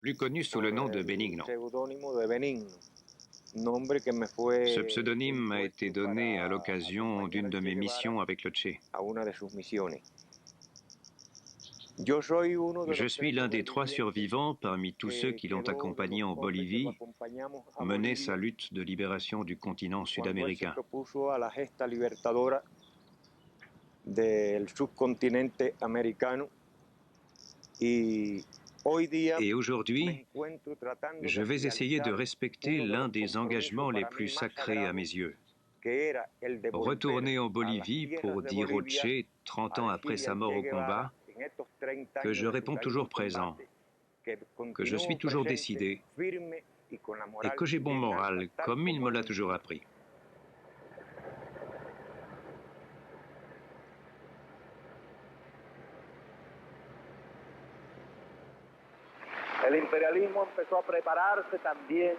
plus connu sous le nom de Benigno. Ce pseudonyme m'a été donné à l'occasion d'une de mes missions avec le Che. Je suis l'un des 3 survivants parmi tous ceux qui l'ont accompagné en Bolivie, mené sa lutte de libération du continent sud-américain. Et aujourd'hui, je vais essayer de respecter l'un des engagements les plus sacrés à mes yeux. Retourner en Bolivie pour dire au Che, 30 ans après sa mort au combat, que je réponds toujours présent, que je suis toujours décidé et que j'ai bon moral, comme il me l'a toujours appris. El imperialismo empezó a prepararse también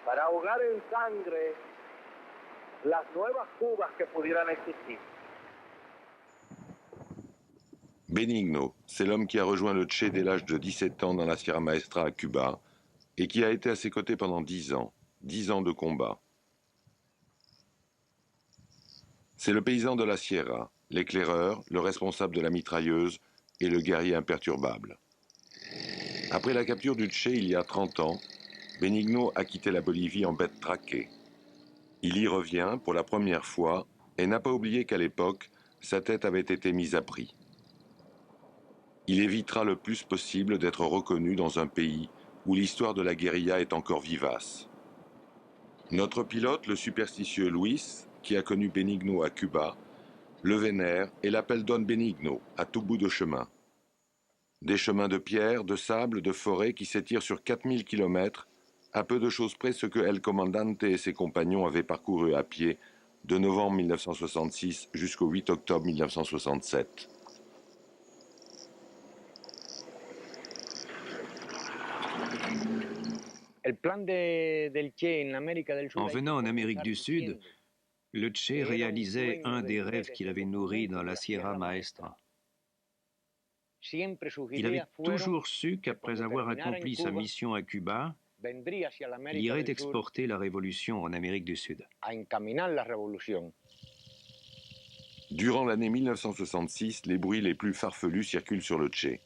para ahogar en sangre las nuevas Cubas que pudieran existir. Benigno, c'est l'homme qui a rejoint le Che dès l'âge de 17 ans dans la Sierra Maestra à Cuba et qui a été à ses côtés pendant 10 ans de combat. C'est le paysan de la Sierra, l'éclaireur, le responsable de la mitrailleuse et le guerrier imperturbable. Après la capture du Che il y a 30 ans, Benigno a quitté la Bolivie en bête traquée. Il y revient pour la première fois et n'a pas oublié qu'à l'époque, sa tête avait été mise à prix. Il évitera le plus possible d'être reconnu dans un pays où l'histoire de la guérilla est encore vivace. Notre pilote, le superstitieux Luis, qui a connu Benigno à Cuba, le vénère et l'appelle Don Benigno à tout bout de chemin. Des chemins de pierre, de sable, de forêt qui s'étirent sur 4000 km, à peu de choses près ce que El Comandante et ses compagnons avaient parcouru à pied de novembre 1966 jusqu'au 8 octobre 1967. En venant en Amérique du Sud, le Che réalisait un des rêves qu'il avait nourris dans la Sierra Maestra. Il avait toujours su qu'après avoir accompli sa mission à Cuba, il irait exporter la révolution en Amérique du Sud. Durant l'année 1966, les bruits les plus farfelus circulent sur le Che.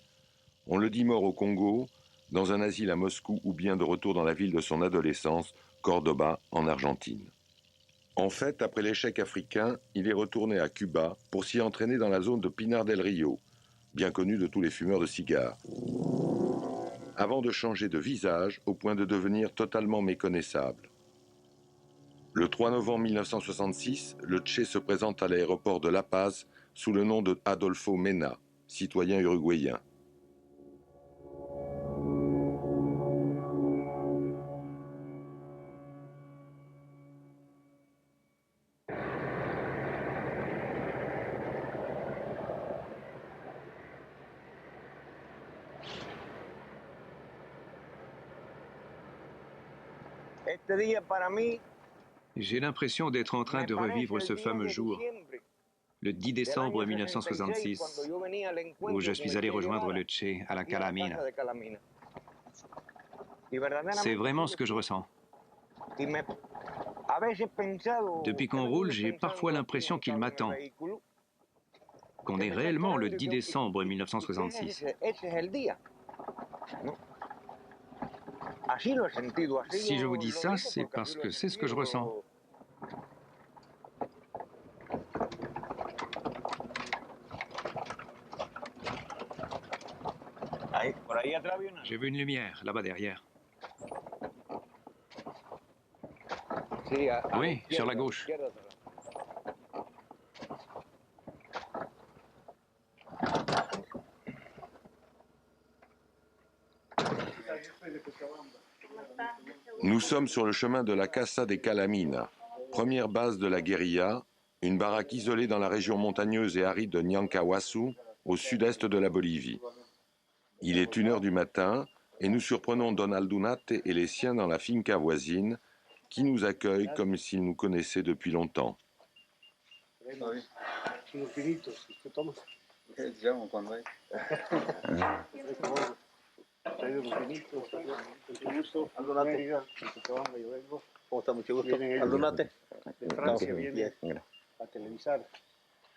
On le dit mort au Congo, dans un asile à Moscou ou bien de retour dans la ville de son adolescence, Cordoba, en Argentine. En fait, après l'échec africain, il est retourné à Cuba pour s'y entraîner dans la zone de Pinar del Rio, bien connue de tous les fumeurs de cigares, avant de changer de visage au point de devenir totalement méconnaissable. Le 3 novembre 1966, le Che se présente à l'aéroport de La Paz sous le nom de Adolfo Mena, citoyen uruguayen. J'ai l'impression d'être en train de revivre ce fameux jour, le 10 décembre 1966, où je suis allé rejoindre le Che à la Calamina. C'est vraiment ce que je ressens. Depuis qu'on roule, j'ai parfois l'impression qu'il m'attend, qu'on est réellement le 10 décembre 1966. Si je vous dis ça, c'est parce que c'est ce que je ressens. J'ai vu une lumière, là-bas derrière. Oui, sur la gauche. Nous sommes sur le chemin de la Casa de Calamina, première base de la guérilla, une baraque isolée dans la région montagneuse et aride de Ñancahuasu, au sud-est de la Bolivie. Il est 1h du matin et nous surprenons Don Aldunate et les siens dans la finca voisine, qui nous accueillent comme s'ils nous connaissaient depuis longtemps. ¿Cómo está? Mucho gusto. Aldunate. De Francia viene a televisar.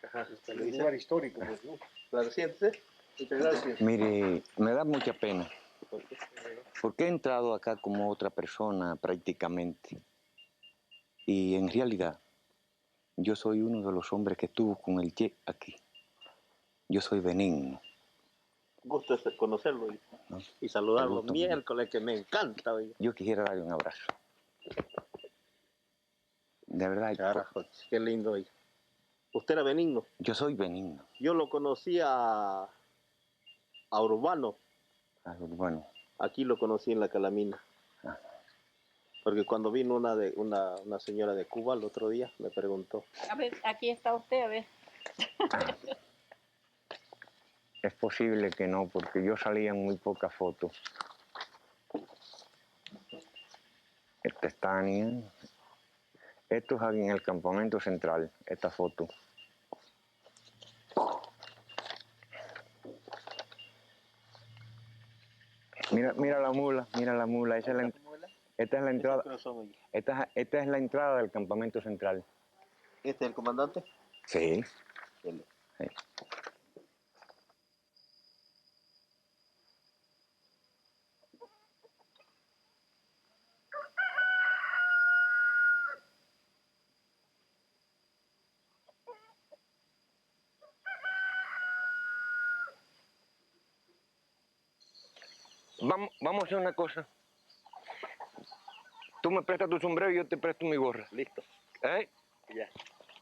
Es un lugar histórico, pues, ¿no? Claro, siéntese. Muchas gracias. Mire, me da mucha pena, porque he entrado acá como otra persona prácticamente. Y en realidad, yo soy uno de los hombres que estuvo con el Che aquí. Yo soy Benigno. Gusto es conocerlo y saludarlo. Gusto, Miércoles, que me encanta. Oye. Yo quisiera darle un abrazo. De verdad. Carajo, qué lindo. Oye. ¿Usted era Benigno? Yo soy Benigno. Yo lo conocí a Urbano. Bueno. Aquí lo conocí en la Calamina. Porque cuando vino una señora de Cuba el otro día, me preguntó. A ver, aquí está usted, a ver. Es posible que no, porque yo salía en muy pocas fotos. Esta es Tania. Esto es aquí en el campamento central, esta foto. Mira la mula, mira la mula. Esta es la entrada. Esta es la entrada del campamento central. ¿Este es el comandante? Sí. Sí. Vamos a hacer una cosa. Tú me prestas tu sombrero y yo te presto mi gorra. Listo. ¿Eh? Ya.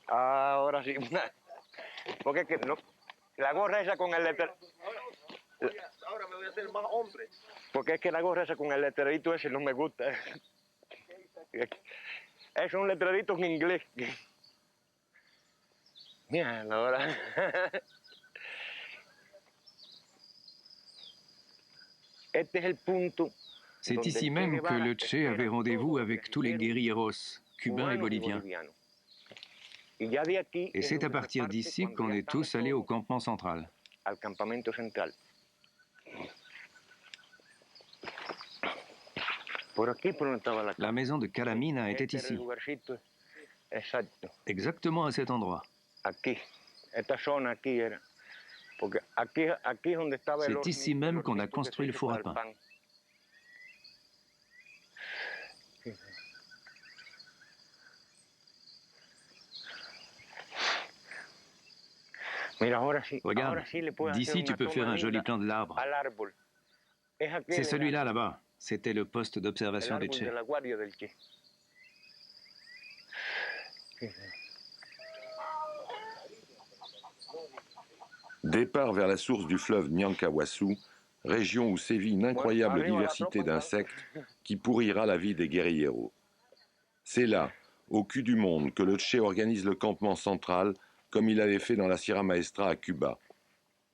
Ahora sí. Porque es que no, la gorra esa con el letrero. Ahora me voy a hacer más hombre. Porque es que la gorra esa con el letrerito ese no me gusta. Es un letrerito en inglés. Mira, ahora. Este es el punto. C'est ici même que le Che avait rendez-vous avec tous les guérilleros, cubains et boliviens. Et c'est à partir d'ici qu'on est tous allés au campement central. Al campamento central. La maison de Calamina était ici, exactement à cet endroit. C'est ici même qu'on a construit le four à pain. Regarde, d'ici tu peux faire un joli plan de l'arbre. C'est celui-là là-bas. C'était le poste d'observation des Che. Départ vers la source du fleuve Nyankawasu, région où sévit une incroyable diversité d'insectes qui pourrira la vie des guérilleros. C'est là, au cul du monde, que le Che organise le campement central, comme il avait fait dans la Sierra Maestra à Cuba.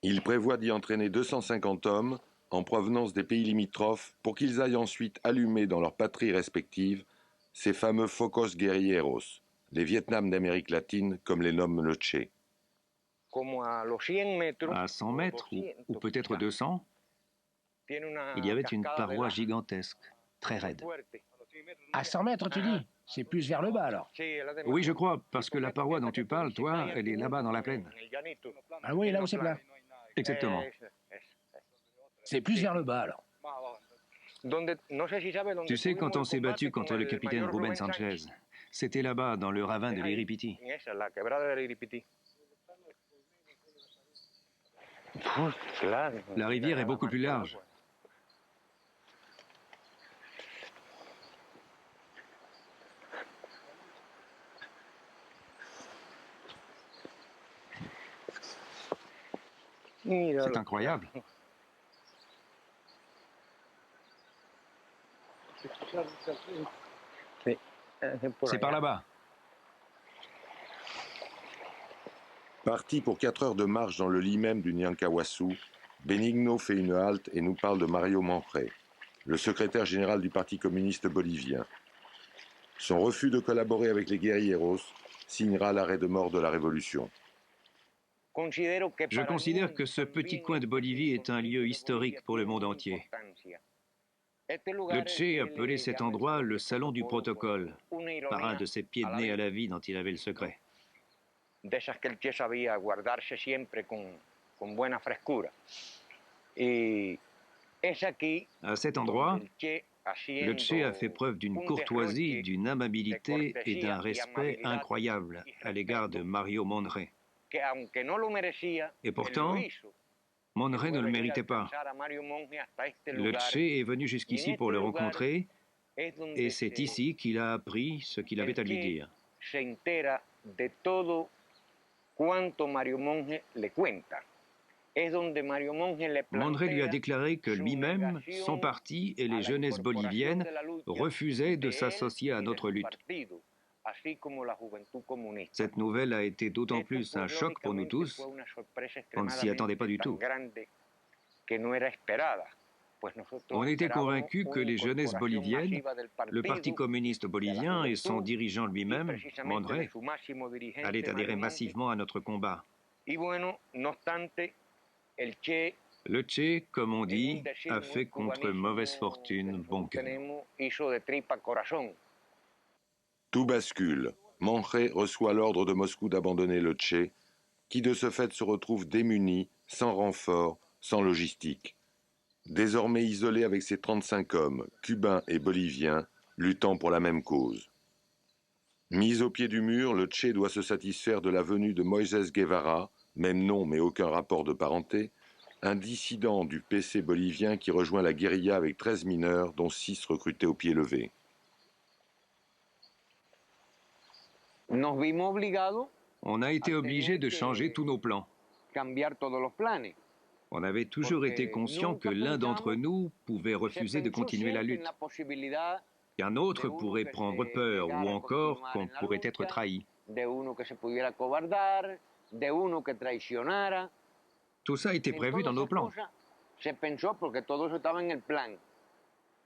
Il prévoit d'y entraîner 250 hommes en provenance des pays limitrophes pour qu'ils aillent ensuite allumer dans leurs patries respectives ces fameux focos guerrilleros, les Vietnam d'Amérique latine, comme les nomme le Che. À 100 mètres, ou peut-être 200, il y avait une paroi gigantesque, très raide. À 100 mètres, tu dis? C'est plus vers le bas, alors? Oui, je crois, parce que la paroi dont tu parles, toi, elle est là-bas dans la plaine. Ah oui, là où c'est plat. Exactement. C'est plus vers le bas, alors. Tu sais, quand on s'est battu contre le capitaine Rubén Sanchez, c'était là-bas, dans le ravin de l'Iripiti. La rivière est beaucoup plus large. C'est incroyable. C'est par là-bas. Parti pour 4 heures de marche dans le lit même du Nyankawasu, Benigno fait une halte et nous parle de Mario Manfré, le secrétaire général du Parti communiste bolivien. Son refus de collaborer avec les guerrilleros signera l'arrêt de mort de la révolution. Je considère que ce petit coin de Bolivie est un lieu historique pour le monde entier. Le Che appelait cet endroit le salon du protocole, par un de ces pieds de nez à la vie dont il avait le secret. À cet endroit, le Che a fait preuve d'une courtoisie, d'une amabilité et d'un respect incroyable à l'égard de Mario Monrey. Et pourtant, Monrey ne le méritait pas. Le Che est venu jusqu'ici pour le rencontrer, et c'est ici qu'il a appris ce qu'il avait à lui dire. Monrey lui a déclaré que lui-même, son parti et les jeunesses boliviennes refusaient de s'associer à notre lutte. Cette nouvelle a été d'autant plus un choc pour nous tous. On ne s'y attendait pas du tout. On était convaincus que les jeunesses boliviennes, le Parti communiste bolivien et son dirigeant lui-même, Monrey, allaient adhérer massivement à notre combat. Le Che, comme on dit, a fait contre mauvaise fortune bon cœur. Tout bascule. Monrey reçoit l'ordre de Moscou d'abandonner le Che, qui de ce fait se retrouve démuni, sans renfort, sans logistique. Désormais isolé avec ses 35 hommes, cubains et boliviens, luttant pour la même cause. Mis au pied du mur, le Che doit se satisfaire de la venue de Moisés Guevara, même nom mais aucun rapport de parenté, un dissident du PC bolivien qui rejoint la guérilla avec 13 mineurs, dont 6 recrutés au pied levé. On a été obligé de changer tous nos plans. On avait toujours été conscient que l'un d'entre nous pouvait refuser de continuer la lutte, qu'un autre pourrait prendre peur ou encore qu'on pourrait être trahi. Tout ça a été prévu dans nos plans.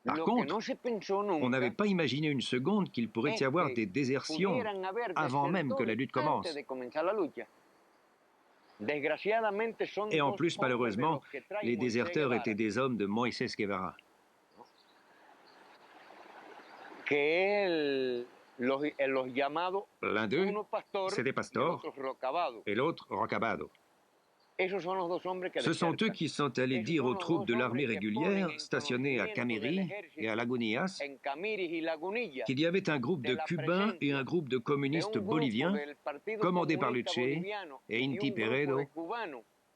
Par contre, on n'avait pas imaginé une seconde qu'il pourrait y avoir des désertions avant même que la lutte commence. Et en plus, malheureusement, les déserteurs étaient des hommes de Moisés Guevara. L'un d'eux, c'était Pastor, et l'autre, Rocabado. Ce sont eux qui sont allés dire aux troupes de l'armée régulière, stationnées à Camiri et à Lagunillas, qu'il y avait un groupe de Cubains et un groupe de communistes boliviens, commandés par le Che et Inti Peredo,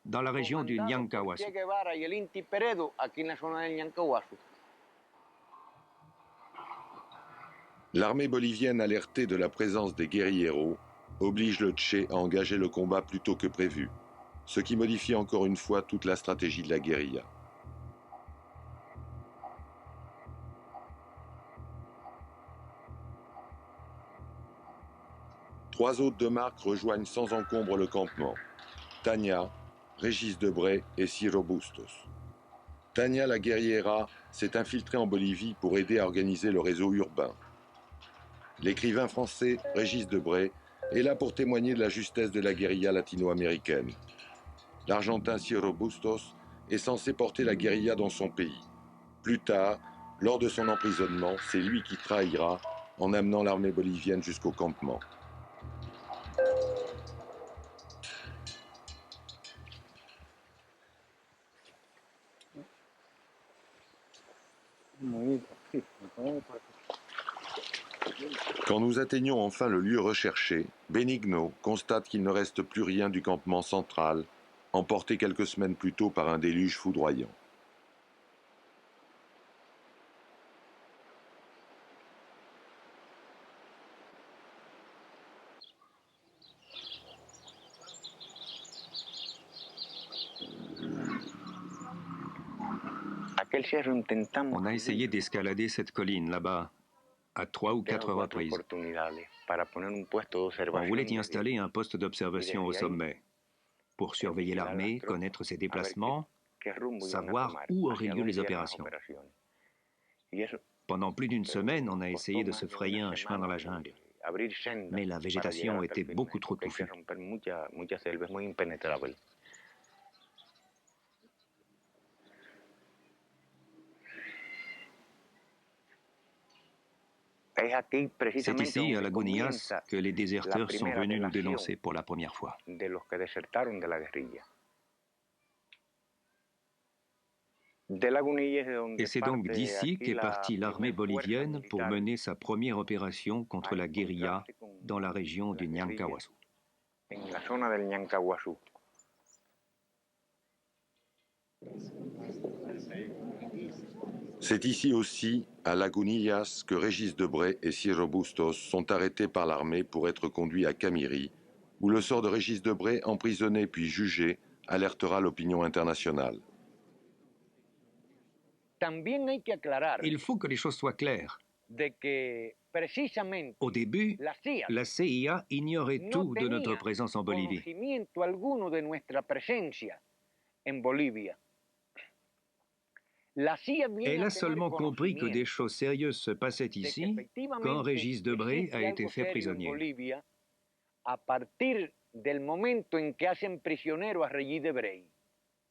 dans la région du Ñancahuasu. L'armée bolivienne alertée de la présence des guérilleros oblige le Che à engager le combat plus tôt que prévu, ce qui modifie encore une fois toute la stratégie de la guérilla. Trois autres de marque rejoignent sans encombre le campement. Tania, Régis Debray et Ciro Bustos. Tania la guerriera s'est infiltrée en Bolivie pour aider à organiser le réseau urbain. L'écrivain français Régis Debray est là pour témoigner de la justesse de la guérilla latino-américaine. L'Argentin Ciro Bustos est censé porter la guérilla dans son pays. Plus tard, lors de son emprisonnement, c'est lui qui trahira en amenant l'armée bolivienne jusqu'au campement. Quand nous atteignons enfin le lieu recherché, Benigno constate qu'il ne reste plus rien du campement central, emporté quelques semaines plus tôt par un déluge foudroyant. On a essayé d'escalader cette colline là-bas à 3 ou 4 reprises. On voulait y installer un poste d'observation au sommet pour surveiller l'armée, connaître ses déplacements, savoir où auraient lieu les opérations. Pendant plus d'une semaine, on a essayé de se frayer un chemin dans la jungle. mais la végétation était beaucoup trop touffue. C'est ici, à Lagunillas, que les déserteurs sont venus nous dénoncer pour la première fois. Et c'est donc d'ici qu'est partie l'armée bolivienne pour mener sa première opération contre la guérilla dans la région du Ñancahuazú. C'est ici aussi, à Lagunillas, que Régis Debray et Ciro Bustos sont arrêtés par l'armée pour être conduits à Camiri, où le sort de Régis Debray, emprisonné puis jugé, alertera l'opinion internationale. Il faut que les choses soient claires. Au début, la CIA ignorait tout de notre présence en Bolivie. Elle a seulement compris que des choses sérieuses se passaient ici quand Régis Debray a été fait prisonnier.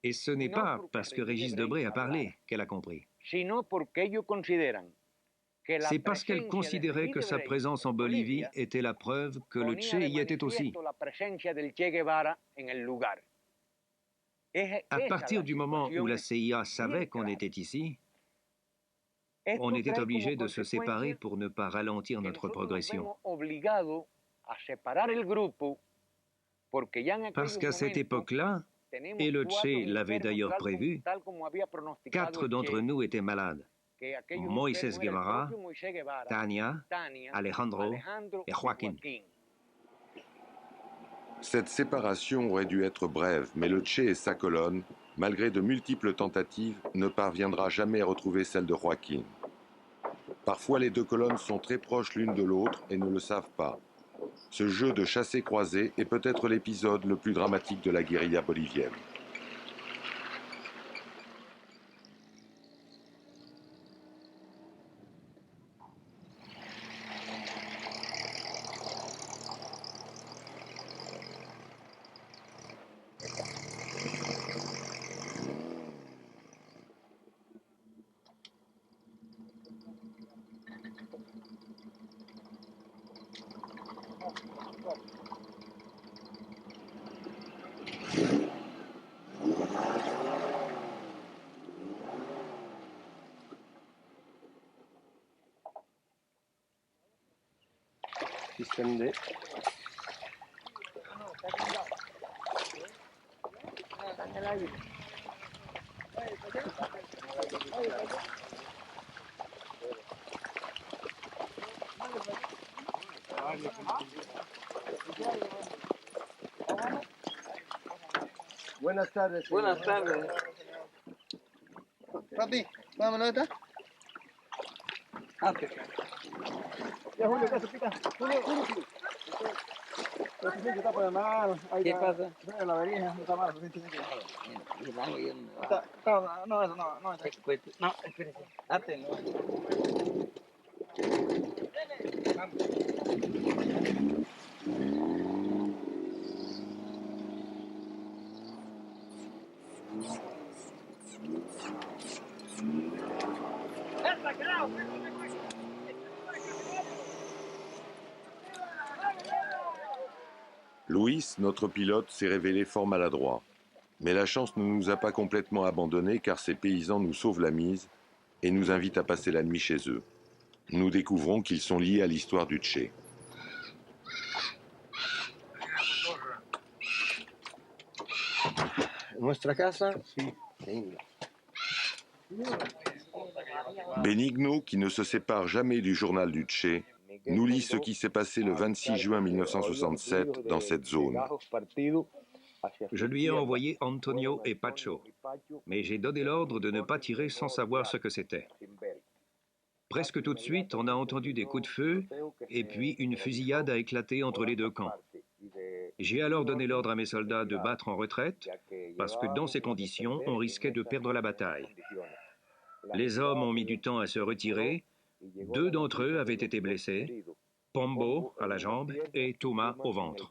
Et ce n'est pas parce que Régis Debray a parlé qu'elle a compris. C'est parce qu'elle considérait que sa présence en Bolivie était la preuve que le Che y était aussi. À partir du moment où la CIA savait qu'on était ici, on était obligé de se séparer pour ne pas ralentir notre progression. Parce qu'à cette époque-là, et le Che l'avait d'ailleurs prévu, 4 d'entre nous étaient malades. Moisés Guevara, Tania, Alejandro et Joaquín. Cette séparation aurait dû être brève, mais le Che et sa colonne, malgré de multiples tentatives, ne parviendra jamais à retrouver celle de Joaquín. Parfois, les deux colonnes sont très proches l'une de l'autre et ne le savent pas. Ce jeu de chassé-croisé est peut-être l'épisode le plus dramatique de la guérilla bolivienne. Système D. Buenas tardes. Buenas tardes. Papi, vámonos acá. Ah, ok. Ya, Julio, ¿qué se pica? Julio. ¿Qué pasa? La verija, está mal, Vamos yendo. No, eso no. No, espérese. Átelo. Luis, notre pilote, s'est révélé fort maladroit. Mais la chance ne nous a pas complètement abandonnés car ces paysans nous sauvent la mise et nous invitent à passer la nuit chez eux. Nous découvrons qu'ils sont liés à l'histoire du Che. Nuestra casa, Sí. Benigno, qui ne se sépare jamais du journal du Che, nous lit ce qui s'est passé le 26 juin 1967 dans cette zone. Je lui ai envoyé Antonio et Pacho, mais j'ai donné l'ordre de ne pas tirer sans savoir ce que c'était. Presque tout de suite, on a entendu des coups de feu et puis une fusillade a éclaté entre les deux camps. J'ai alors donné l'ordre à mes soldats de battre en retraite parce que dans ces conditions, on risquait de perdre la bataille. Les hommes ont mis du temps à se retirer, 2 d'entre eux avaient été blessés, Pombo à la jambe et Touma au ventre.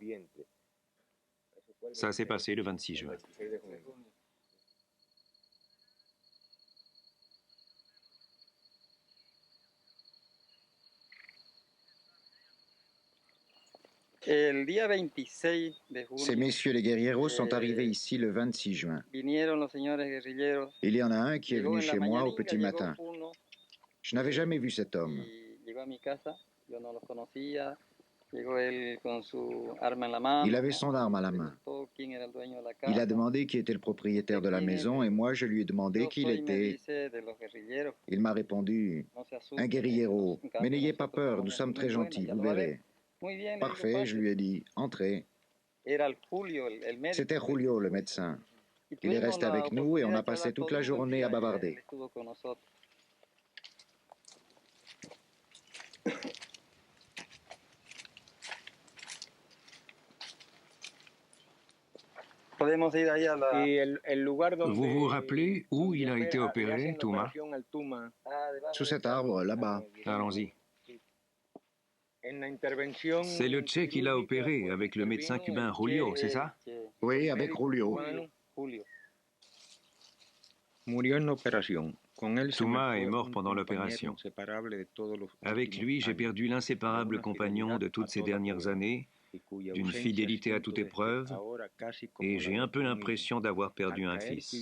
Ça s'est passé le 26 juin. Ces messieurs les guerrieros sont arrivés ici le 26 juin. Il y en a un qui est venu chez moi au petit matin. Je n'avais jamais vu cet homme. Il avait son arme à la main. Il a demandé qui était le propriétaire de la maison et moi je lui ai demandé qui il était. Il m'a répondu « Un guerriero, mais n'ayez pas peur, nous sommes très gentils, vous verrez. » Parfait, je lui ai dit « Entrez ». C'était Julio, le médecin. Il est resté avec nous et on a passé toute la journée à bavarder. Vous vous rappelez où il a été opéré, Touma? Sous cet arbre, là-bas. Allons-y. C'est le Che qui l'a opéré avec le médecin cubain Julio, c'est ça? Oui, avec Julio. Touma est mort pendant l'opération. Avec lui, j'ai perdu l'inséparable compagnon de toutes ces dernières années, d'une fidélité à toute épreuve, et j'ai un peu l'impression d'avoir perdu un fils.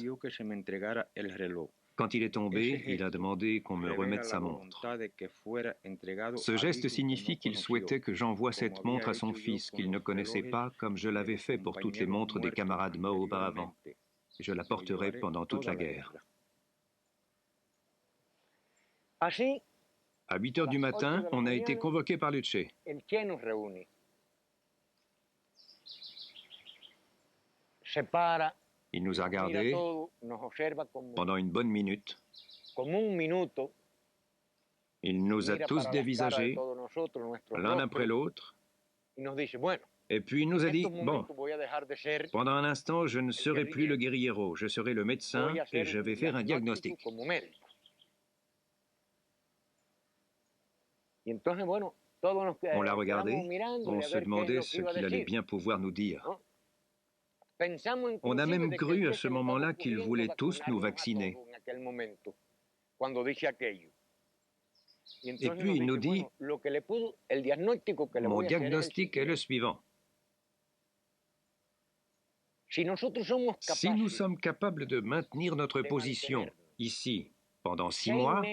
Quand il est tombé, il a demandé qu'on me remette sa montre. Ce geste signifie qu'il souhaitait que j'envoie cette montre à son fils, qu'il ne connaissait pas, comme je l'avais fait pour toutes les montres des camarades morts auparavant. Je la porterai pendant toute la guerre. À 8 heures du matin, on a été convoqué par le Che. Il nous a regardés pendant une bonne minute. Il nous a tous dévisagés, l'un après l'autre. Et puis il nous a dit, bon, pendant un instant, je ne serai plus le guerriero, je serai le médecin et je vais faire un diagnostic. On l'a regardé, on se demandait ce qu'il allait bien pouvoir nous dire. On a même cru à ce moment-là qu'ils voulaient tous nous vacciner. Et puis il nous dit, mon diagnostic est le suivant. Si nous sommes capables de maintenir notre position ici pendant 6 mois,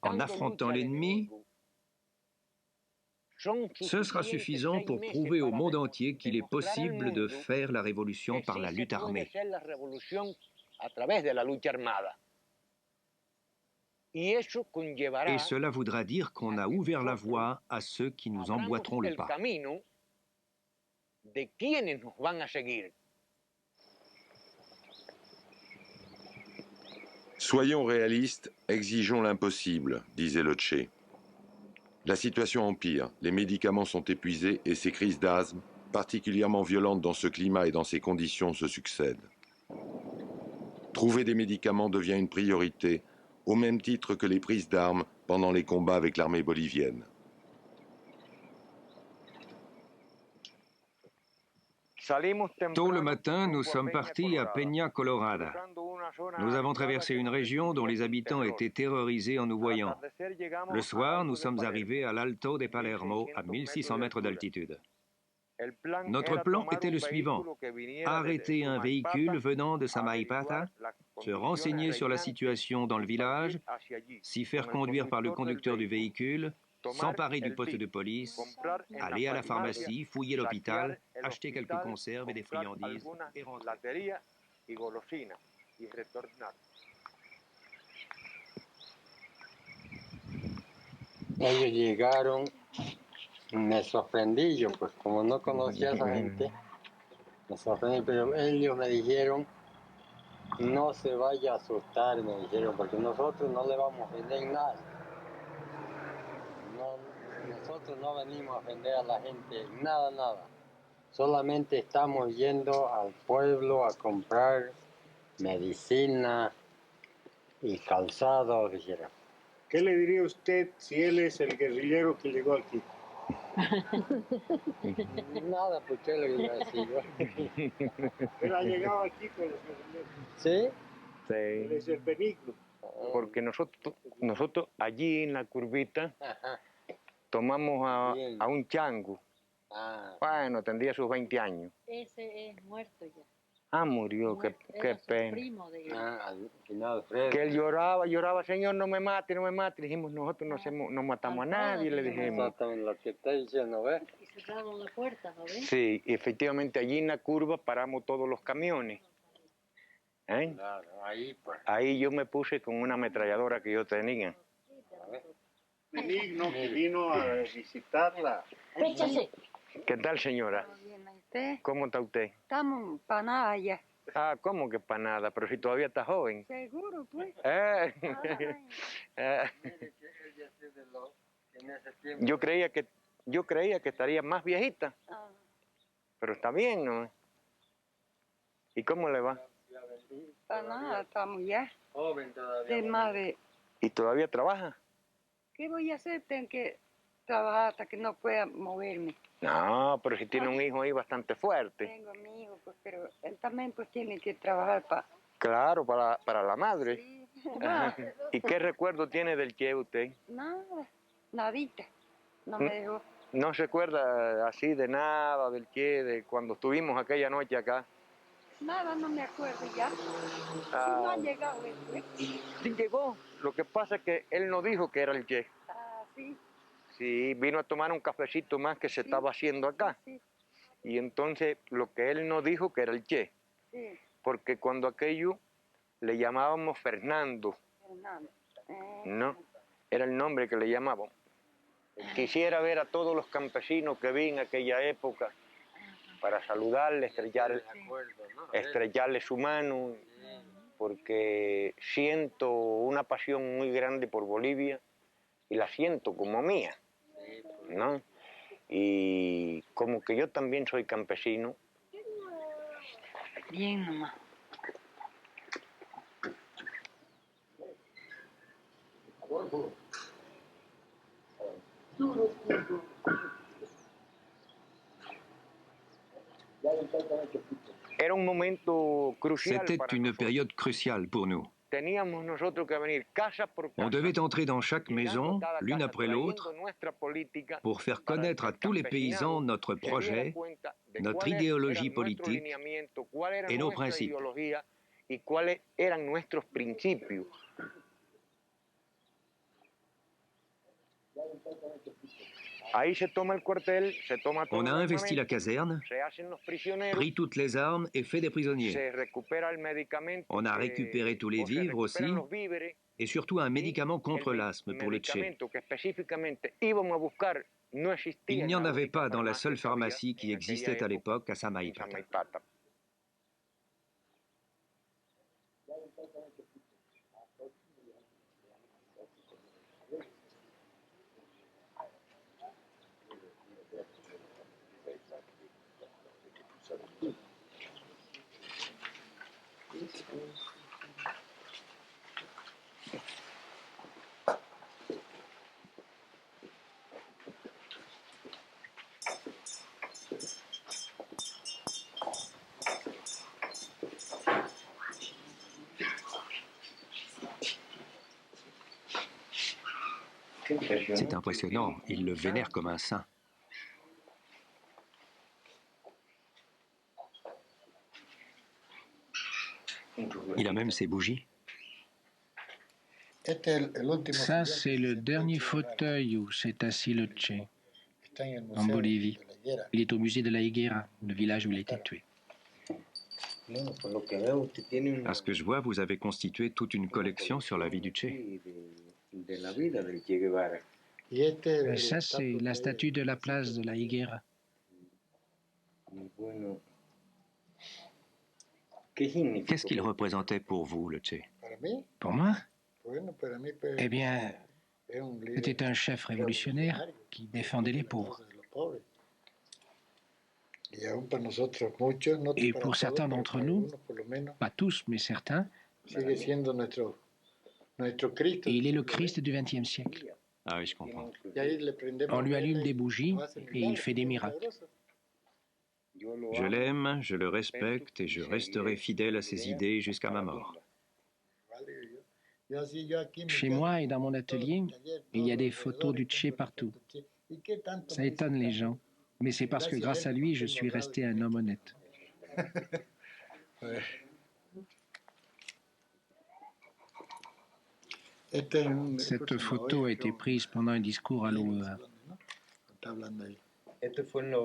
en affrontant l'ennemi, ce sera suffisant pour prouver au monde entier qu'il est possible de faire la révolution par la lutte armée. Et cela voudra dire qu'on a ouvert la voie à ceux qui nous emboîteront le pas. Soyons réalistes, exigeons l'impossible, disait le Che. La situation empire, les médicaments sont épuisés et ces crises d'asthme, particulièrement violentes dans ce climat et dans ces conditions, se succèdent. Trouver des médicaments devient une priorité, au même titre que les prises d'armes pendant les combats avec l'armée bolivienne. Tôt le matin, nous sommes partis à Peña Colorada. Nous avons traversé une région dont les habitants étaient terrorisés en nous voyant. Le soir, nous sommes arrivés à l'Alto de Palermo, à 1600 mètres d'altitude. Notre plan était le suivant: arrêter un véhicule venant de Samaipata, se renseigner sur la situation dans le village, s'y faire conduire par le conducteur du véhicule, s'emparer du poste de police, aller à la pharmacie, fouiller l'hôpital, acheter quelques conserves et des friandises et rentrer. Ellos llegaron, me sorprendí yo, pues como no conocía a esa gente, me sorprendí, pero ellos me dijeron, no se vaya a asustar, me dijeron, porque nosotros no le vamos a ofender nada. Nosotros no venimos a ofender a la gente, nada, nada. Solamente estamos yendo al pueblo a comprar medicina y calzado, dijeron. ¿Qué le diría usted si él es el guerrillero que llegó aquí? Nada, pues qué le iba a decir yo. Él ha llegado aquí con los guerrilleros. ¿Sí? Sí. Él es el Benigno. Porque nosotros allí en la curvita tomamos a un chango. Bueno, tendría sus 20 años. Ese es muerto ya. Ah, murió, qué pena. Primo de él. Que él lloraba, Señor, no me mate, no me mate. Dijimos, nosotros no matamos a nadie, le dijimos. Exactamente lo que está diciendo, ¿ves? Y cerraron la puerta, ¿no ves? Sí, efectivamente, allí en la curva paramos todos los camiones. ¿Eh? Claro, ahí pues. Ahí yo me puse con una ametralladora que yo tenía. Benigno que vino a visitarla. Échase. ¿Qué tal, señora? Bien, ¿y usted? ¿Cómo está usted? Estamos para nada ya. Ah, ¿cómo que para nada? Pero si todavía está joven. Seguro, pues. Yo creía que estaría más viejita. Pero está bien, ¿no? ¿Y cómo le va? Para nada, estamos ya. Joven todavía. De madre. ¿Y todavía trabaja? ¿Qué voy a hacer? Tengo que trabajar hasta que no pueda moverme. No, pero si tiene un hijo ahí bastante fuerte. Tengo a mi hijo, pues, pero él también pues tiene que trabajar para... Claro, para la madre. Sí. ¿Y qué recuerdo tiene del Che usted? Nada, nadita. No me dejó. ¿No se acuerda así de nada del Che, de cuando estuvimos aquella noche acá? Nada, no me acuerdo ya. Si no ha llegado él, pues. Sí llegó. Lo que pasa es que él no dijo que era el Che. Ah, sí. Sí, vino a tomar un cafecito más que se estaba haciendo acá. Sí. Y entonces lo que él no dijo que era el Che. Sí. Porque cuando aquello le llamábamos Fernando. Fernando. No, era el nombre que le llamábamos. Quisiera ver a todos los campesinos que vi en aquella época para saludarle, estrellarle su mano, porque siento una pasión muy grande por Bolivia y la siento como mía, ¿no? Y como que yo también soy campesino. Bien nomás. Era un momento crucial. C'était une période cruciale pour nous. Teníamos nosotros que venir casa por casa. On devait entrer dans chaque maison, l'une après l'autre, pour faire connaître à tous les paysans notre projet, notre idéologie politique et nos principes. Y cuáles eran nuestros principios. Ahí se toma el cuartel, se toma todo. On a investi la caserne, pris toutes les armes et fait des prisonniers. On a récupéré tous les vivres aussi, et surtout un médicament contre l'asthme pour le Che. Il n'y en avait pas dans la seule pharmacie qui existait à l'époque à Samaipata. C'est impressionnant, il le vénère comme un saint. Il a même ses bougies. Ça, c'est le dernier fauteuil où s'est assis le Che, en Bolivie. Il est au musée de la Higuera, le village où il a été tué. À ce que je vois, vous avez constitué toute une collection sur la vie du Che. Ça, c'est la statue de la place de la Higuera. Qu'est-ce qu'il représentait pour vous, le Che? Pour moi? Eh bien, c'était un chef révolutionnaire qui défendait les pauvres. Et pour certains d'entre nous, pas tous, mais certains, Et il est le Christ du XXe siècle. Ah oui, je comprends. On lui allume des bougies et il fait des miracles. Je l'aime, je le respecte et je resterai fidèle à ses idées jusqu'à ma mort. Chez moi et dans mon atelier, il y a des photos du Che partout. Ça étonne les gens, mais c'est parce que grâce à lui, je suis resté un homme honnête. Cette photo a été prise pendant un discours à l'OEA.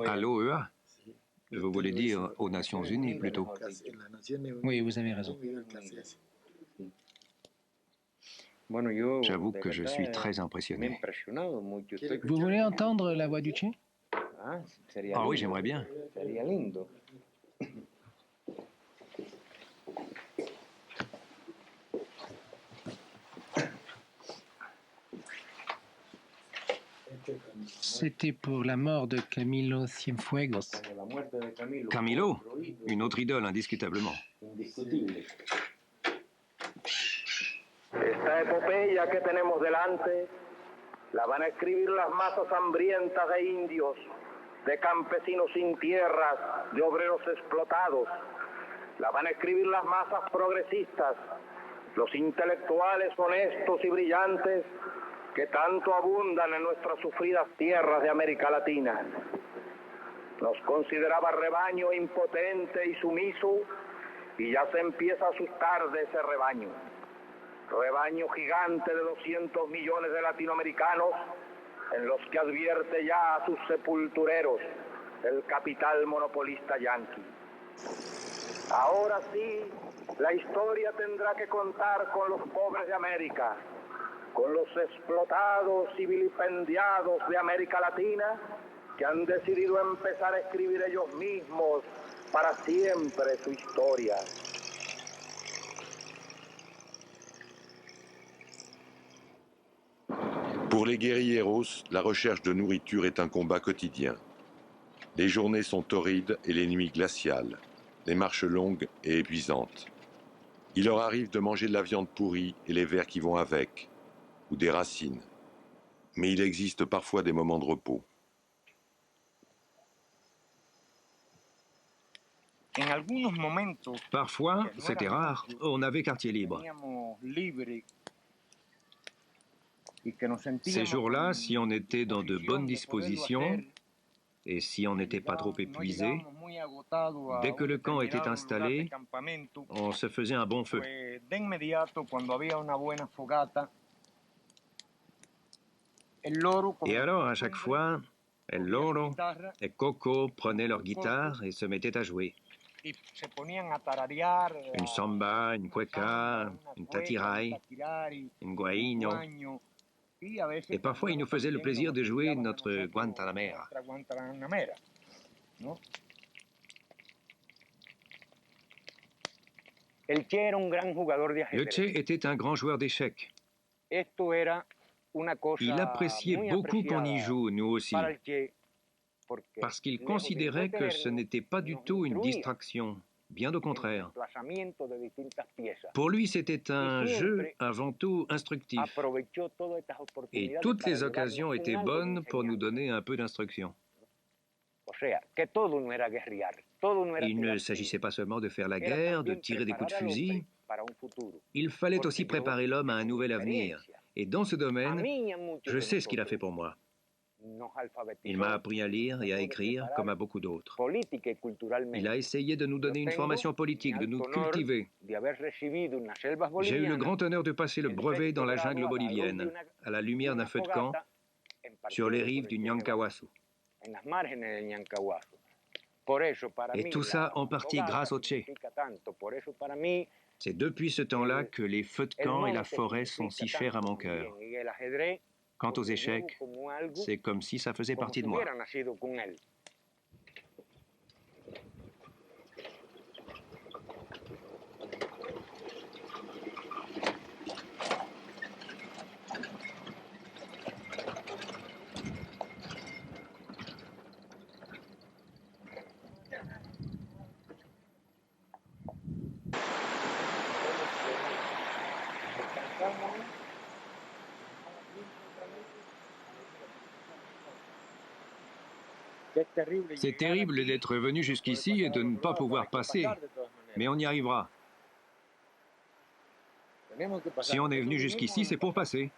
À l'OEA? Vous voulez dire aux Nations Unies plutôt? Oui, vous avez raison. J'avoue que je suis très impressionné. Vous voulez entendre la voix du Che? Ah oui, j'aimerais bien. C'était pour la mort de Camilo Cienfuegos. Camilo? Une autre idole, indiscutablement. Esta epopeya que tenemos delante la van a escribir las masas hambrientas de indios, de campesinos sin tierras, de obreros explotados. La van a escribir las masas progresistas, los intelectuales honestos y brillantes que tanto abundan en nuestras sufridas tierras de América Latina. Nos consideraba rebaño impotente y sumiso y ya se empieza a asustar de ese rebaño. Rebaño gigante de 200 millones de latinoamericanos en los que advierte ya a sus sepultureros el capital monopolista yanqui. Ahora sí, la historia tendrá que contar con los pobres de América, con los explotados y vilipendiados de América Latina que han decidido empezar a escribir ellos mismos para siempre su historia. Pour les guérilleros, la recherche de nourriture est un combat quotidien. Les journées sont torrides et les nuits glaciales, les marches longues et épuisantes. Il leur arrive de manger de la viande pourrie et les vers qui vont avec, ou des racines. Mais il existe parfois des moments de repos. Parfois, c'était rare, on avait quartier libre. Ces jours-là, si on était dans de bonnes dispositions et si on n'était pas trop épuisé, dès que le camp était installé, on se faisait un bon feu. Et alors, à chaque fois, El Loro et Coco prenaient leur guitare et se mettaient à jouer. Une samba, une cueca, une tatirai, une guaino. Et parfois, ils nous faisaient le plaisir de jouer notre Guantanamera. Le Che était un grand joueur d'échecs. Il appréciait beaucoup qu'on y joue, nous aussi, parce qu'il considérait que ce n'était pas du tout une distraction, bien au contraire. Pour lui, c'était un jeu avant tout instructif. Et toutes les occasions étaient bonnes pour nous donner un peu d'instruction. Il ne s'agissait pas seulement de faire la guerre, de tirer des coups de fusil. Il fallait aussi préparer l'homme à un nouvel avenir. Et dans ce domaine, je sais ce qu'il a fait pour moi. Il m'a appris à lire et à écrire comme à beaucoup d'autres. Il a essayé de nous donner une formation politique, de nous cultiver. J'ai eu le grand honneur de passer le brevet dans la jungle bolivienne, à la lumière d'un feu de camp, sur les rives du Ñancahuasu. Et tout ça en partie grâce au Che. C'est depuis ce temps-là que les feux de camp et la forêt sont si chers à mon cœur. Quant aux échecs, c'est comme si ça faisait partie de moi. C'est terrible d'être venu jusqu'ici et de ne pas pouvoir passer, mais on y arrivera. Si on est venu jusqu'ici, c'est pour passer.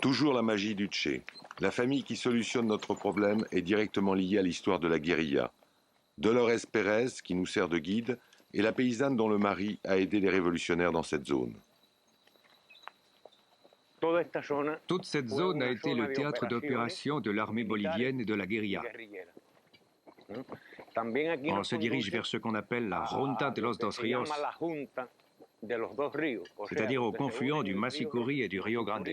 Toujours la magie du Tché. La famille qui solutionne notre problème est directement liée à l'histoire de la guérilla. Dolores Pérez, qui nous sert de guide, est la paysanne dont le mari a aidé les révolutionnaires dans cette zone. Toute cette zone a été le théâtre d'opérations de l'armée bolivienne et de la guérilla. On se dirige vers ce qu'on appelle la Junta de los Dos Ríos, c'est-à-dire au confluent du Massicuri et du Rio Grande.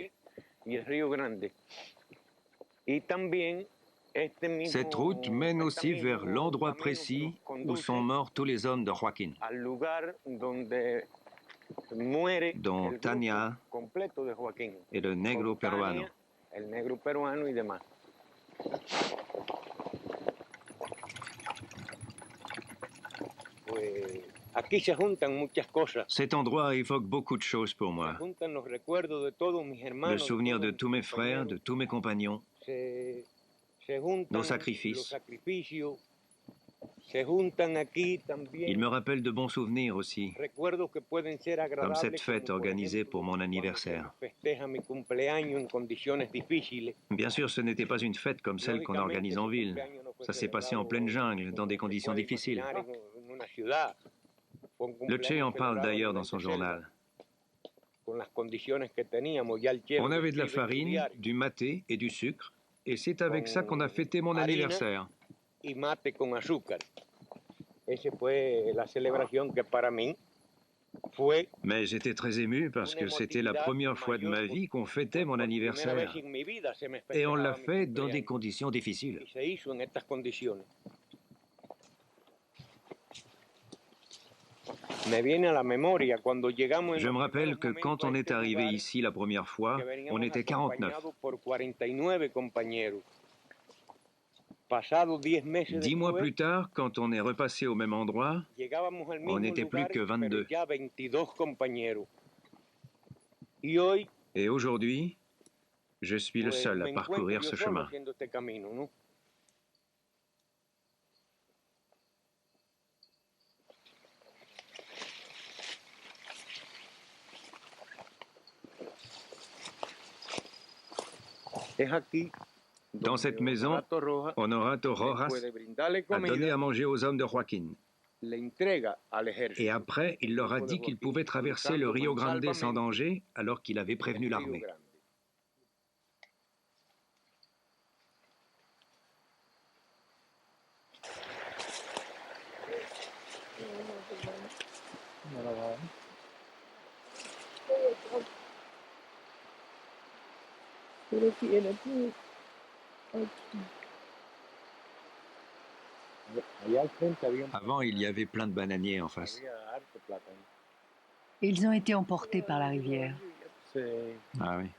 Cette route mène aussi vers l'endroit précis où sont morts tous les hommes de Joaquín, dont Tania et le Negro Peruano. Cet endroit évoque beaucoup de choses pour moi. Le souvenir de tous mes frères, de tous mes compagnons, nos sacrifices. Il me rappelle de bons souvenirs aussi, comme cette fête organisée pour mon anniversaire. Bien sûr, ce n'était pas une fête comme celle qu'on organise en ville. Ça s'est passé en pleine jungle, dans des conditions difficiles. Le Tché en parle d'ailleurs dans son journal. On avait de la farine, du maté et du sucre, et c'est avec ça qu'on a fêté mon anniversaire. Mais j'étais très ému parce que c'était la première fois de ma vie qu'on fêtait mon anniversaire. Et on l'a fait dans des conditions difficiles. Je me rappelle que quand on est arrivé ici la première fois, on était 49. 10 mois plus tard, quand on est repassé au même endroit, on n'était plus que 22. Et aujourd'hui, je suis le seul à parcourir ce chemin. Dans cette maison, Honorato Rojas a donné à manger aux hommes de Joaquín. Et après, il leur a dit qu'ils pouvaient traverser le Rio Grande sans danger, alors qu'il avait prévenu l'armée. Avant, il y avait plein de bananiers en face. Ils ont été emportés par la rivière. Ah oui.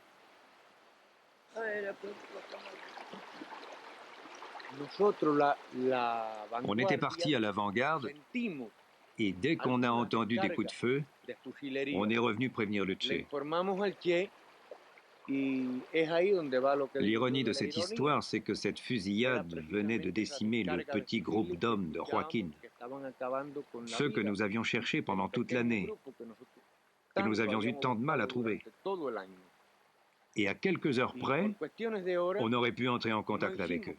On était partis à l'avant-garde et dès qu'on a entendu des coups de feu, on est revenu prévenir le Tché. L'ironie de cette histoire, c'est que cette fusillade venait de décimer le petit groupe d'hommes de Joaquín, ceux que nous avions cherchés pendant toute l'année, que nous avions eu tant de mal à trouver. Et à quelques heures près, on aurait pu entrer en contact avec eux.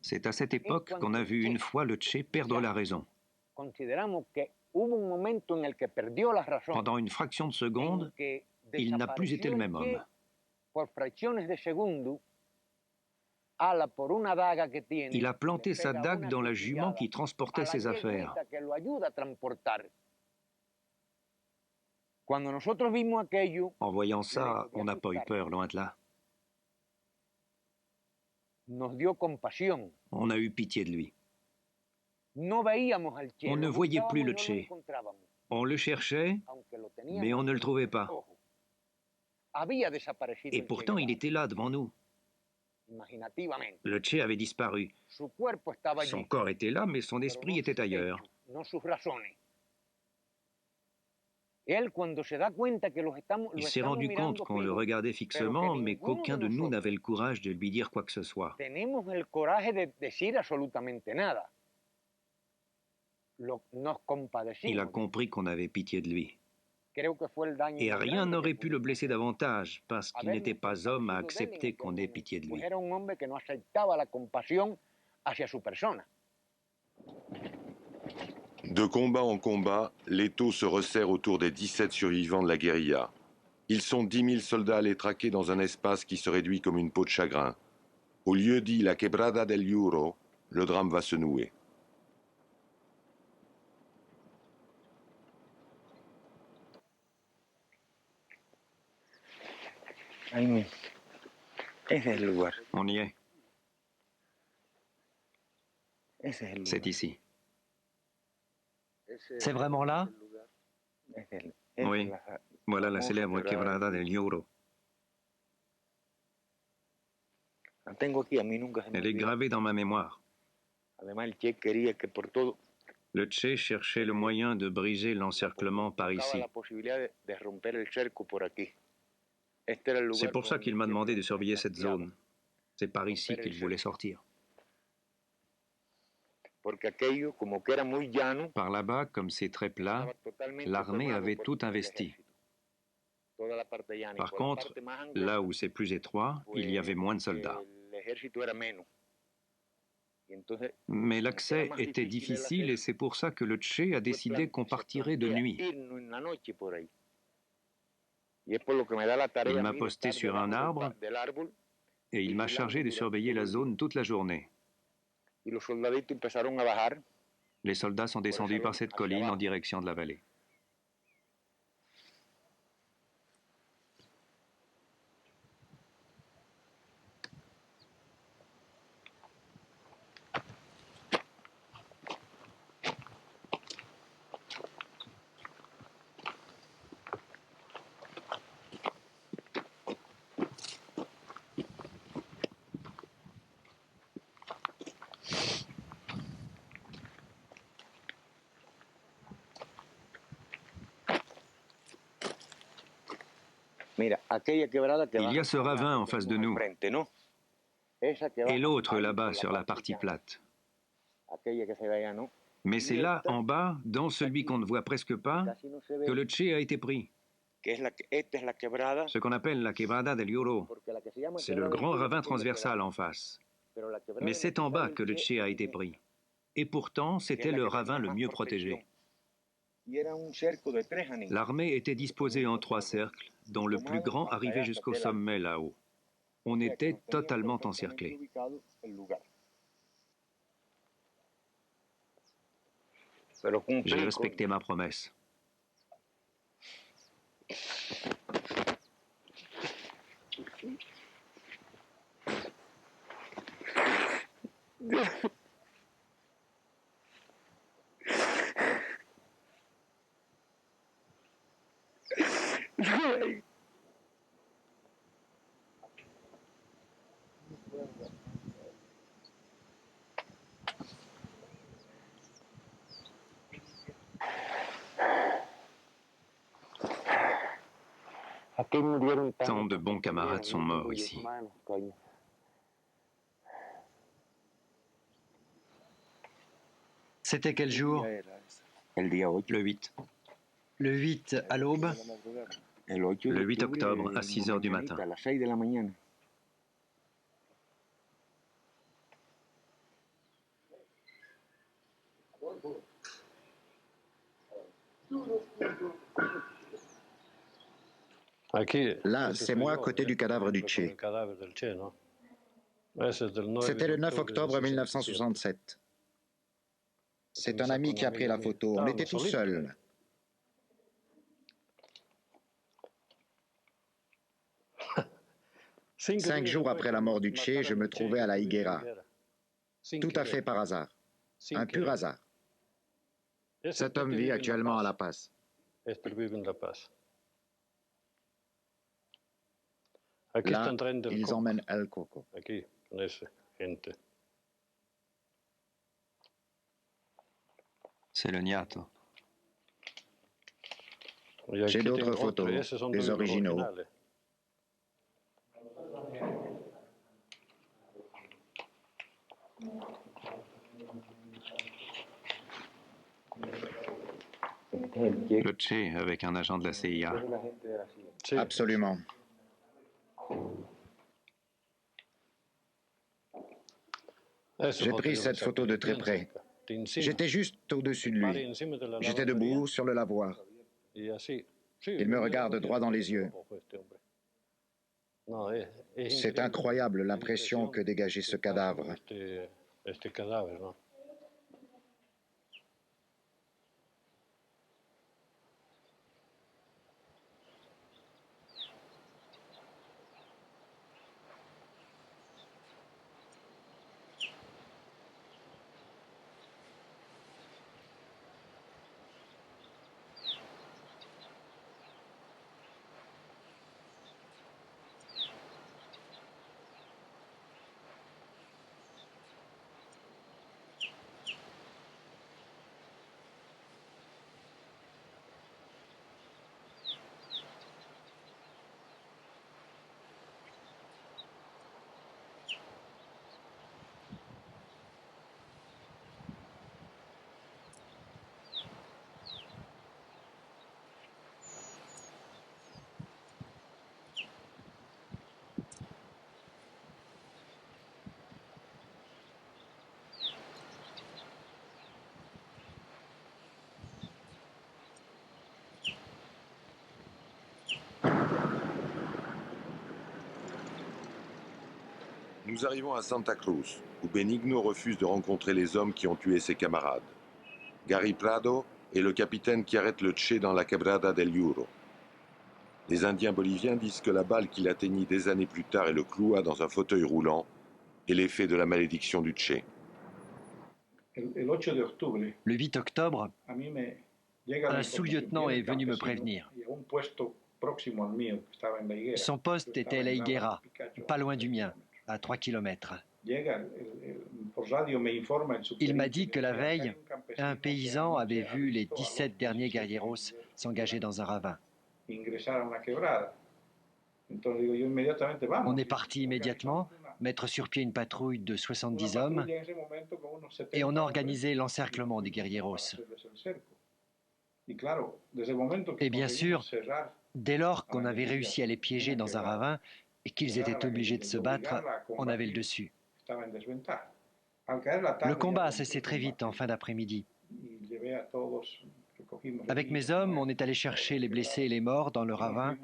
C'est à cette époque qu'on a vu une fois le Che perdre la raison. Pendant une fraction de seconde, il n'a plus été le même homme. Il a planté sa dague dans la jument qui transportait ses affaires. En voyant ça, on n'a pas eu peur, loin de là. On a eu pitié de lui. On ne voyait plus le Che. On le cherchait, mais on ne le trouvait pas. Et pourtant, il était là, devant nous. Le Che avait disparu. Son corps était là, mais son esprit était ailleurs. Il s'est rendu compte qu'on le regardait fixement, mais qu'aucun de nous n'avait le courage de lui dire quoi que ce soit. Il a compris qu'on avait pitié de lui. Et rien n'aurait pu le blesser davantage, parce qu'il n'était pas homme à accepter qu'on ait pitié de lui. De combat en combat, l'étau se resserre autour des 17 survivants de la guérilla. Ils sont 10 000 soldats à les traquer dans un espace qui se réduit comme une peau de chagrin. Au lieu dit la Quebrada del Lluro, le drame va se nouer. On y est. C'est ici. C'est vraiment là? Oui. Voilà la célèbre Quebrada del Lluro. Elle est gravée dans ma mémoire. Le Che cherchait le moyen de briser l'encerclement par ici. C'est pour ça qu'il m'a demandé de surveiller cette zone. C'est par ici qu'il voulait sortir. Par là-bas, comme c'est très plat, l'armée avait tout investi. Par contre, là où c'est plus étroit, il y avait moins de soldats. Mais l'accès était difficile et c'est pour ça que le Che a décidé qu'on partirait de nuit. Il m'a posté sur un arbre et il m'a chargé de surveiller la zone toute la journée. Les soldats sont descendus par cette colline en direction de la vallée. Il y a ce ravin en face de nous, et l'autre là-bas sur la partie plate. Mais c'est là, en bas, dans celui qu'on ne voit presque pas, que le Che a été pris. Ce qu'on appelle la Quebrada del Lluro. C'est le grand ravin transversal en face. Mais c'est en bas que le Che a été pris. Et pourtant, c'était le ravin le mieux protégé. L'armée était disposée en 3 cercles, dont le plus grand arrivait jusqu'au sommet là-haut. On était totalement encerclés. J'ai respecté ma promesse. Tant de bons camarades sont morts ici. C'était quel jour? Le 8. Le 8 à l'aube? Le 8 octobre à 6 heures du matin. Là, c'est moi à côté du cadavre du Che. C'était le 9 octobre 1967. C'est un ami qui a pris la photo. On était tous seuls. 5 jours après la mort du Che, je me trouvais à la Higuera. Tout à fait par hasard. Un pur hasard. Cet homme vit actuellement à La Paz. Là, ils emmènent El Coco. C'est le Niato. J'ai d'autres photos, des originaux. Le Che avec un agent de la CIA. Absolument. J'ai pris cette photo de très près. J'étais juste au-dessus de lui. J'étais debout sur le lavoir. Il me regarde droit dans les yeux. C'est incroyable l'impression que dégageait ce cadavre. Nous arrivons à Santa Cruz, où Benigno refuse de rencontrer les hommes qui ont tué ses camarades. Gary Prado est le capitaine qui arrête le Che dans la Quebrada del Lluro. Les Indiens boliviens disent que la balle qu'il atteignit des années plus tard et le cloua dans un fauteuil roulant est l'effet de la malédiction du Che. Le 8 octobre, un sous-lieutenant est venu me prévenir. Son poste était à la Higuera, pas loin du mien, à 3 kilomètres. Il m'a dit que la veille, un paysan avait vu les 17 derniers guerrieros s'engager dans un ravin. On est parti immédiatement, mettre sur pied une patrouille de 70 hommes et on a organisé l'encerclement des guerrieros. Et bien sûr, dès lors qu'on avait réussi à les piéger dans un ravin et qu'ils étaient obligés de se battre, on avait le dessus. Le combat a cessé très vite en fin d'après-midi. Avec mes hommes, on est allé chercher les blessés et les morts dans le ravin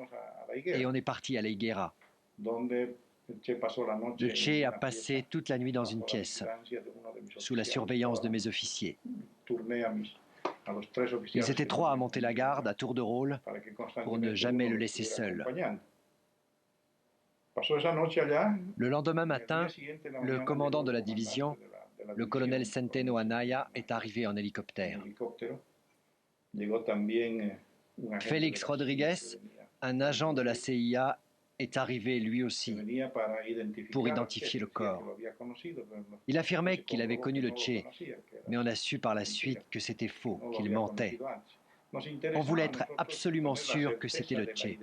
et on est parti à la Higuera. Le Che a passé toute la nuit dans une pièce, sous la surveillance de mes officiers. Ils étaient 3 à monter la garde à tour de rôle pour ne jamais le laisser seul. Le lendemain matin, le commandant de la division, le colonel Centeno Anaya, est arrivé en hélicoptère. Félix Rodriguez, un agent de la CIA, est arrivé lui aussi pour identifier le corps. Il affirmait qu'il avait connu le Che, mais on a su par la suite que c'était faux, qu'il mentait. On voulait être absolument sûr que c'était le Che.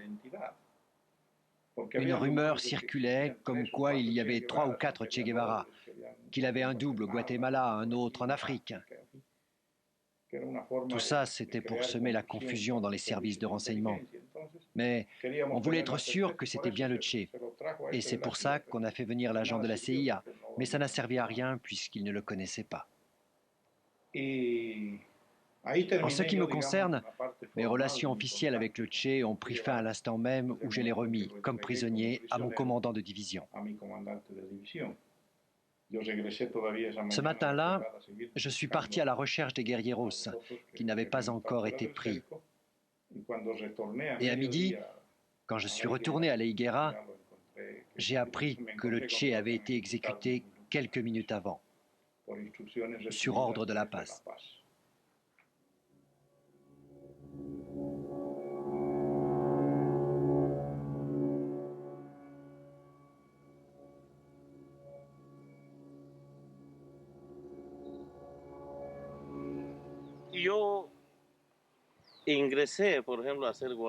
Une rumeur circulait comme quoi il y avait 3 ou 4 Che Guevara, qu'il avait un double au Guatemala, un autre en Afrique. Tout ça, c'était pour semer la confusion dans les services de renseignement. Mais on voulait être sûr que c'était bien le Che. Et c'est pour ça qu'on a fait venir l'agent de la CIA. Mais ça n'a servi à rien puisqu'il ne le connaissait pas. En ce qui me concerne, Mes relations officielles avec le Che ont pris fin à l'instant même où je l'ai remis, comme prisonnier, à mon commandant de division. Ce matin-là, je suis parti à la recherche des guerrieros qui n'avaient pas encore été pris. Et à midi, quand je suis retourné à la Higuera, j'ai appris que le Che avait été exécuté quelques minutes avant, sur ordre de La Paz.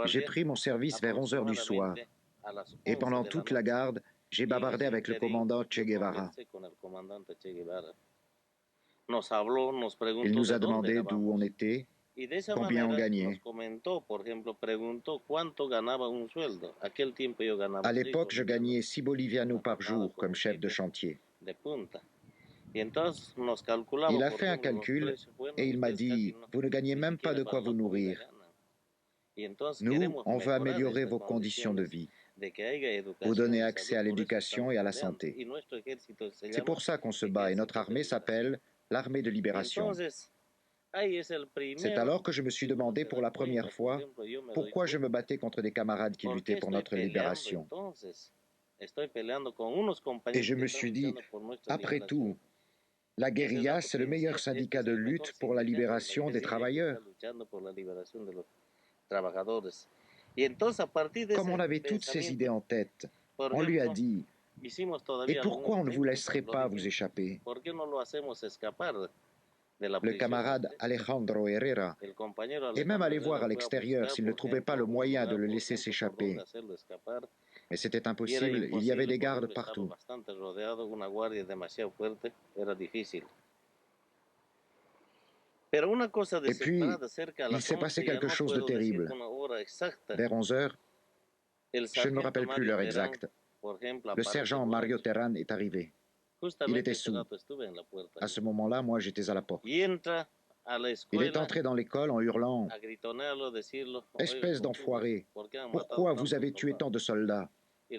J'ai pris mon service vers 11 heures du soir et pendant toute la garde, j'ai bavardé avec le commandant Che Guevara. Il nous a demandé d'où on était, combien on gagnait. À l'époque, je gagnais 6 bolivianos par jour comme chef de chantier. Il a fait un calcul et il m'a dit « Vous ne gagnez même pas de quoi vous nourrir. Nous, on veut améliorer vos conditions de vie, vous donner accès à l'éducation et à la santé. C'est pour ça qu'on se bat et notre armée s'appelle l'armée de libération. » C'est alors que je me suis demandé pour la première fois pourquoi je me battais contre des camarades qui luttaient pour notre libération. Et je me suis dit, après tout, la guérilla, c'est le meilleur syndicat de lutte pour la libération des travailleurs. Comme on avait toutes ces idées en tête, on lui a dit, « Et pourquoi on ne vous laisserait pas vous échapper ?» Le camarade Alejandro Herrera est même allé voir à l'extérieur s'il ne trouvait pas le moyen de le laisser s'échapper. Mais c'était impossible, il y avait des gardes partout. Et puis, il s'est passé quelque chose de terrible. Vers 11 heures, je ne me rappelle plus l'heure exacte, le sergent Mario Terán est arrivé. Il était sourd. À ce moment-là, moi, j'étais à la porte. Il est entré dans l'école en hurlant « Espèce d'enfoiré, pourquoi vous avez tué tant de soldats ?» Et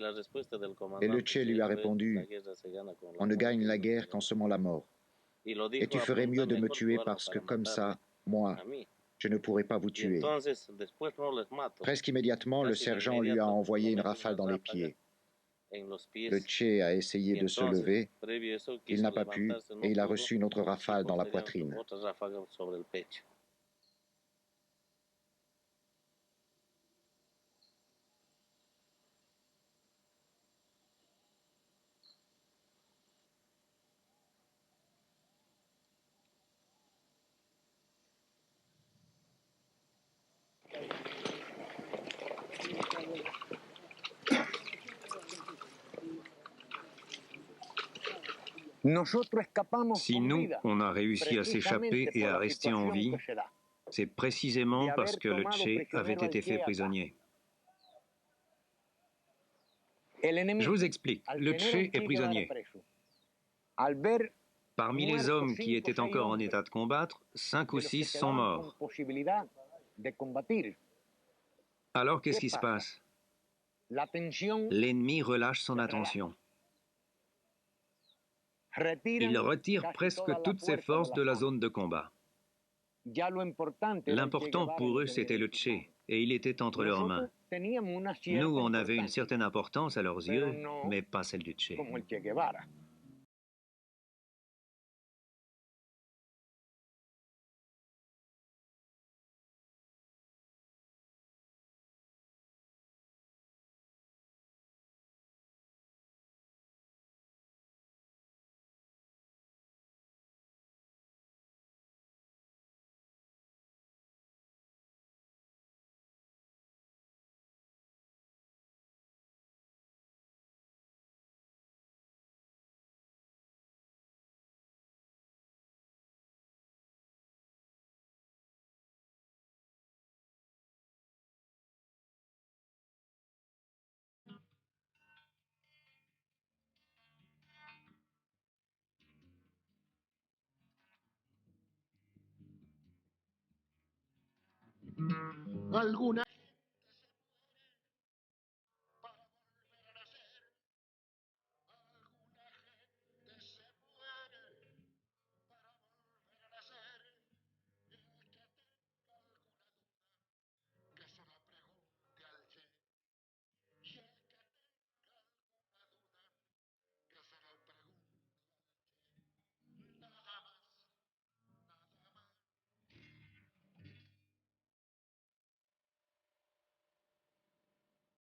le Che lui a répondu « On ne gagne la guerre qu'en semant la mort. Et tu ferais mieux de me tuer parce que comme ça, moi, je ne pourrais pas vous tuer. » Presque immédiatement, le sergent lui a envoyé une rafale dans les pieds. Le Che a essayé de se lever, il n'a pas pu et il a reçu une autre rafale dans la poitrine. Si nous, on a réussi à s'échapper et à rester en vie, c'est précisément parce que le Che avait été fait prisonnier. Je vous explique, le Che est prisonnier. Parmi les hommes qui étaient encore en état de combattre, 5 ou 6 sont morts. Alors qu'est-ce qui se passe? L'ennemi relâche son attention. Il retire presque toutes ses forces de la zone de combat. L'important pour eux, c'était le Che, et il était entre leurs mains. Nous, on avait une certaine importance à leurs yeux, mais pas celle du Che. alguna